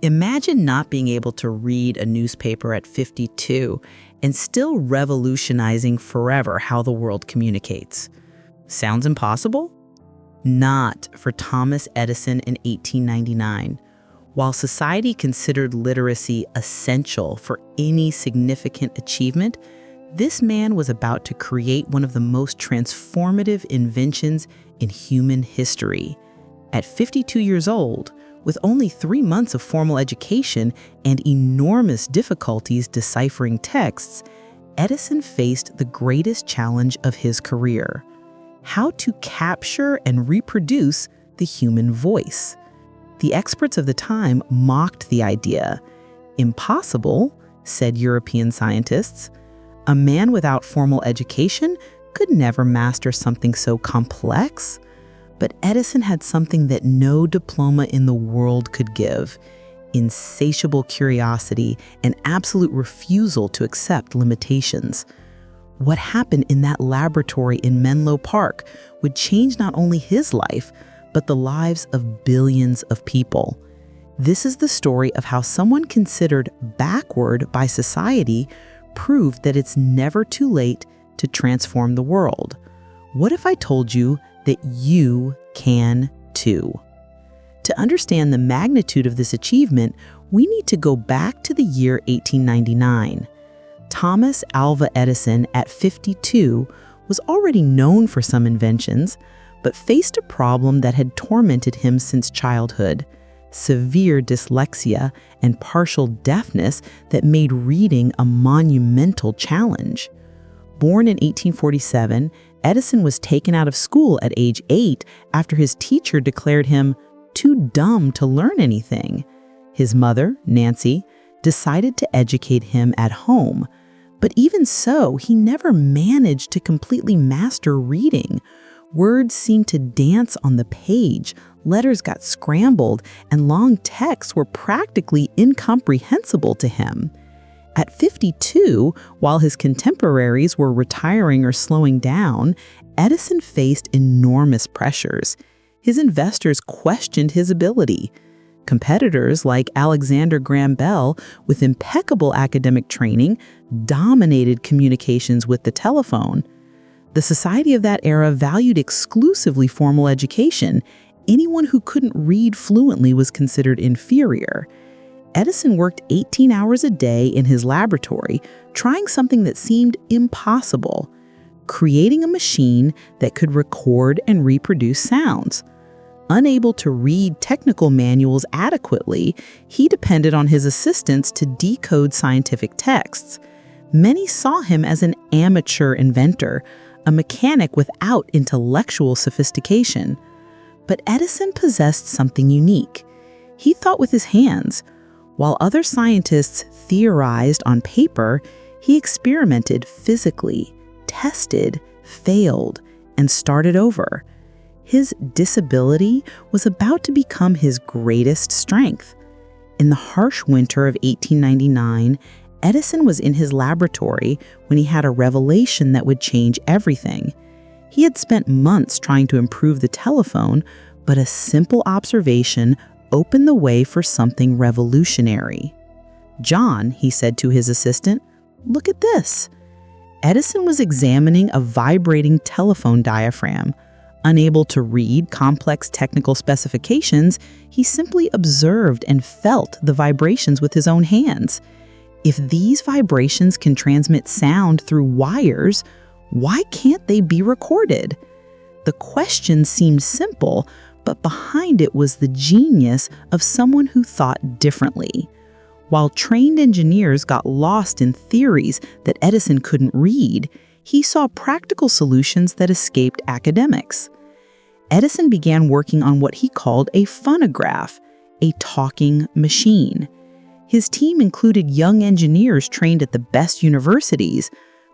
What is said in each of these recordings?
Imagine not being able to read a newspaper at 52 and still revolutionizing forever how the world communicates. Sounds impossible? Not for Thomas Edison in 1899. While society considered literacy essential for any significant achievement, this man was about to create one of the most transformative inventions in human history. At 52 years old, with only 3 months of formal education and enormous difficulties deciphering texts, Edison faced the greatest challenge of his career: how to capture and reproduce the human voice. The experts of the time mocked the idea. Impossible, said European scientists. A man without formal education could never master something so complex. But Edison had something that no diploma in the world could give: insatiable curiosity and absolute refusal to accept limitations. What happened in that laboratory in Menlo Park would change not only his life, but the lives of billions of people. This is the story of how someone considered backward by society proved that it's never too late to transform the world. What if I told you that you can too? To understand the magnitude of this achievement, we need to go back to the year 1899. Thomas Alva Edison, at 52, was already known for some inventions, but faced a problem that had tormented him since childhood: severe dyslexia and partial deafness that made reading a monumental challenge. Born in 1847, Edison was taken out of school at age 8 after his teacher declared him too dumb to learn anything. His mother, Nancy, decided to educate him at home, but even so, he never managed to completely master reading. Words seemed to dance on the page, letters got scrambled, and long texts were practically incomprehensible to him. At 52, while his contemporaries were retiring or slowing down, Edison faced enormous pressures. His investors questioned his ability. Competitors like Alexander Graham Bell, with impeccable academic training, dominated communications with the telephone. The society of that era valued exclusively formal education. Anyone who couldn't read fluently was considered inferior. Edison worked 18 hours a day in his laboratory, trying something that seemed impossible: creating a machine that could record and reproduce sounds. Unable to read technical manuals adequately, he depended on his assistants to decode scientific texts. Many saw him as an amateur inventor, a mechanic without intellectual sophistication. But Edison possessed something unique. He thought with his hands. While other scientists theorized on paper, he experimented physically, tested, failed, and started over. His disability was about to become his greatest strength. In the harsh winter of 1899, Edison was in his laboratory when he had a revelation that would change everything. He had spent months trying to improve the telephone, but a simple observation opened the way for something revolutionary. "John," he said to his assistant, "look at this." Edison was examining a vibrating telephone diaphragm. Unable to read complex technical specifications, he simply observed and felt the vibrations with his own hands. If these vibrations can transmit sound through wires, why can't they be recorded? The question seemed simple, but behind it was the genius of someone who thought differently. While trained engineers got lost in theories that Edison couldn't read, he saw practical solutions that escaped academics. Edison began working on what he called a phonograph, a talking machine. His team included young engineers trained at the best universities,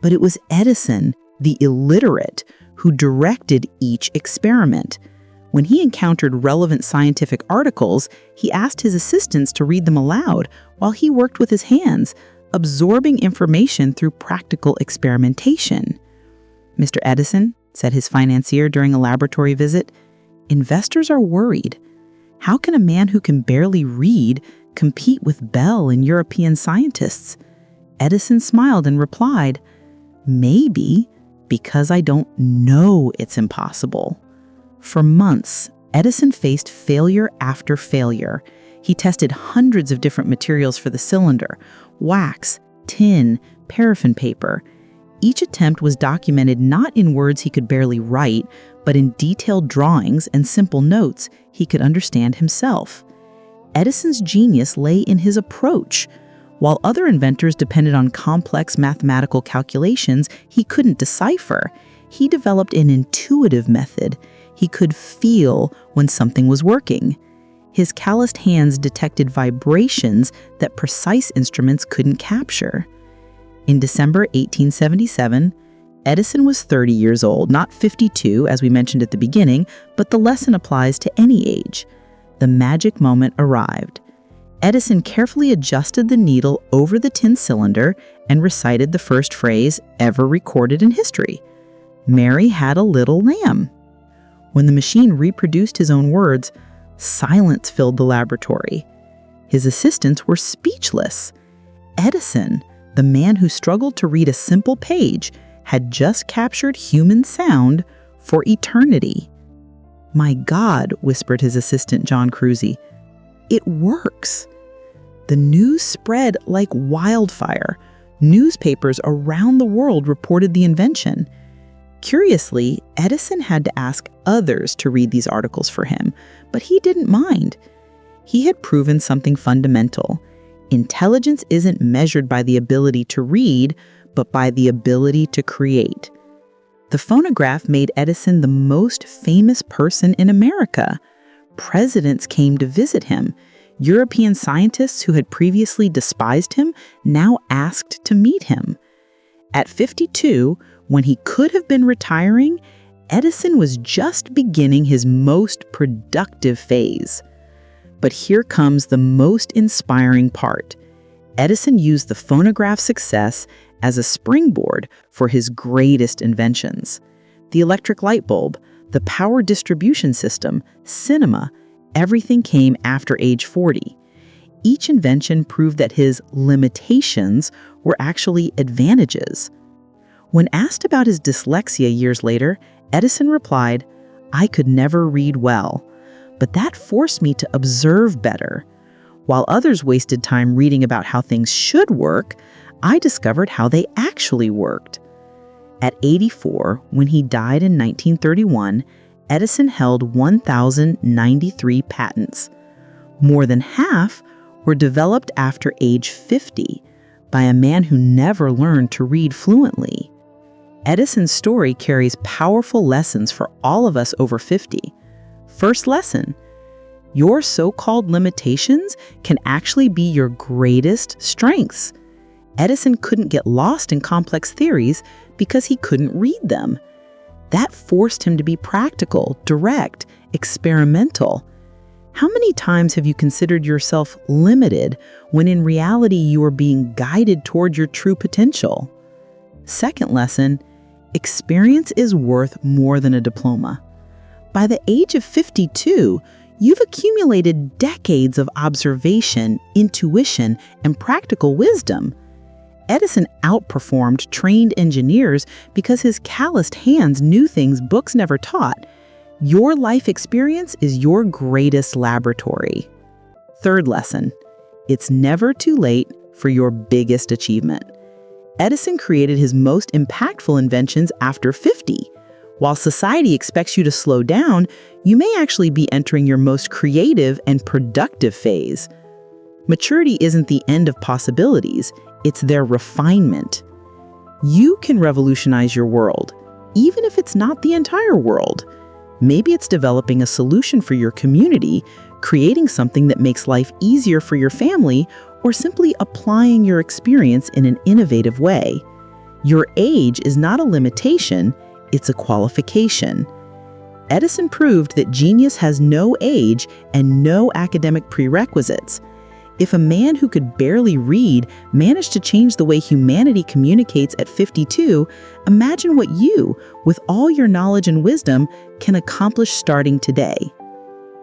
but it was Edison, the illiterate, who directed each experiment. When he encountered relevant scientific articles, he asked his assistants to read them aloud while he worked with his hands, absorbing information through practical experimentation. "Mr. Edison," said his financier during a laboratory visit, "investors are worried. How can a man who can barely read compete with Bell and European scientists? Edison smiled and replied, "Maybe, because I don't know it's impossible." For months, Edison faced failure after failure. He tested hundreds of different materials for the cylinder: wax, tin, paraffin paper. Each attempt was documented not in words he could barely write, but in detailed drawings and simple notes he could understand himself. Edison's genius lay in his approach. While other inventors depended on complex mathematical calculations he couldn't decipher, he developed an intuitive method. He could feel when something was working. His calloused hands detected vibrations that precise instruments couldn't capture. In December 1877, Edison was 30 years old, not 52, as we mentioned at the beginning, but the lesson applies to any age. The magic moment arrived. Edison carefully adjusted the needle over the tin cylinder and recited the first phrase ever recorded in history: "Mary had a little lamb." When the machine reproduced his own words, silence filled the laboratory. His assistants were speechless. Edison, the man who struggled to read a simple page, had just captured human sound for eternity. "My God," whispered his assistant John Cruzy, "it works." The news spread like wildfire. Newspapers around the world reported the invention. Curiously, Edison had to ask others to read these articles for him, but he didn't mind. He had proven something fundamental. Intelligence isn't measured by the ability to read, but by the ability to create. The phonograph made Edison the most famous person in America. Presidents came to visit him. European scientists who had previously despised him now asked to meet him. At 52, when he could have been retiring, Edison was just beginning his most productive phase. But here comes the most inspiring part. Edison used the phonograph's success as a springboard for his greatest inventions. The electric light bulb, the power distribution system, cinema, everything came after age 40. Each invention proved that his limitations were actually advantages. When asked about his dyslexia years later, Edison replied, "I could never read well, but that forced me to observe better. While others wasted time reading about how things should work, I discovered how they actually worked." At 84, when he died in 1931, Edison held 1,093 patents. More than half were developed after age 50 by a man who never learned to read fluently. Edison's story carries powerful lessons for all of us over 50. First lesson: your so-called limitations can actually be your greatest strengths. Edison couldn't get lost in complex theories because he couldn't read them. That forced him to be practical, direct, experimental. How many times have you considered yourself limited when in reality you are being guided toward your true potential? Second lesson: experience is worth more than a diploma. By the age of 52, you've accumulated decades of observation, intuition, and practical wisdom. Edison outperformed trained engineers because his calloused hands knew things books never taught. Your life experience is your greatest laboratory. Third lesson: it's never too late for your biggest achievement. Edison created his most impactful inventions after 50. While society expects you to slow down, you may actually be entering your most creative and productive phase. Maturity isn't the end of possibilities, it's their refinement. You can revolutionize your world, even if it's not the entire world. Maybe it's developing a solution for your community, creating something that makes life easier for your family, or simply applying your experience in an innovative way. Your age is not a limitation, it's a qualification. Edison proved that genius has no age and no academic prerequisites. If a man who could barely read managed to change the way humanity communicates at 52, imagine what you, with all your knowledge and wisdom, can accomplish starting today.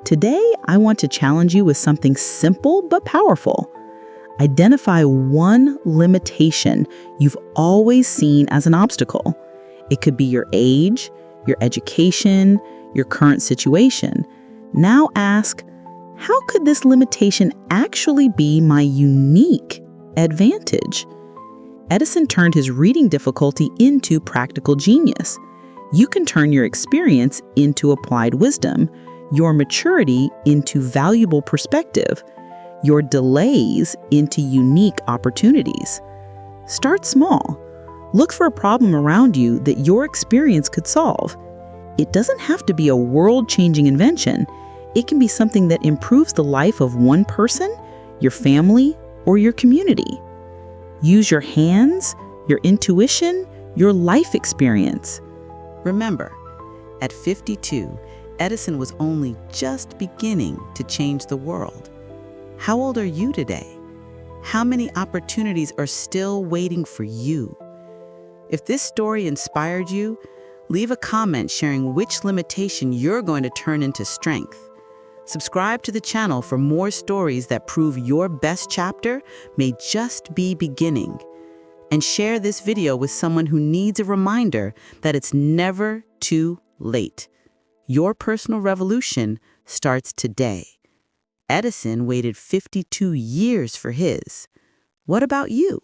Today, I want to challenge you with something simple but powerful. Identify one limitation you've always seen as an obstacle. It could be your age, your education, your current situation. Now ask, how could this limitation actually be my unique advantage? Edison turned his reading difficulty into practical genius. You can turn your experience into applied wisdom, your maturity into valuable perspective, your delays into unique opportunities. Start small. Look for a problem around you that your experience could solve. It doesn't have to be a world-changing invention. It can be something that improves the life of one person, your family, or your community. Use your hands, your intuition, your life experience. Remember, at 52, Edison was only just beginning to change the world. How old are you today? How many opportunities are still waiting for you? If this story inspired you, leave a comment sharing which limitation you're going to turn into strength. Subscribe to the channel for more stories that prove your best chapter may just be beginning. And share this video with someone who needs a reminder that it's never too late. Your personal revolution starts today. Edison waited 52 years for his. What about you?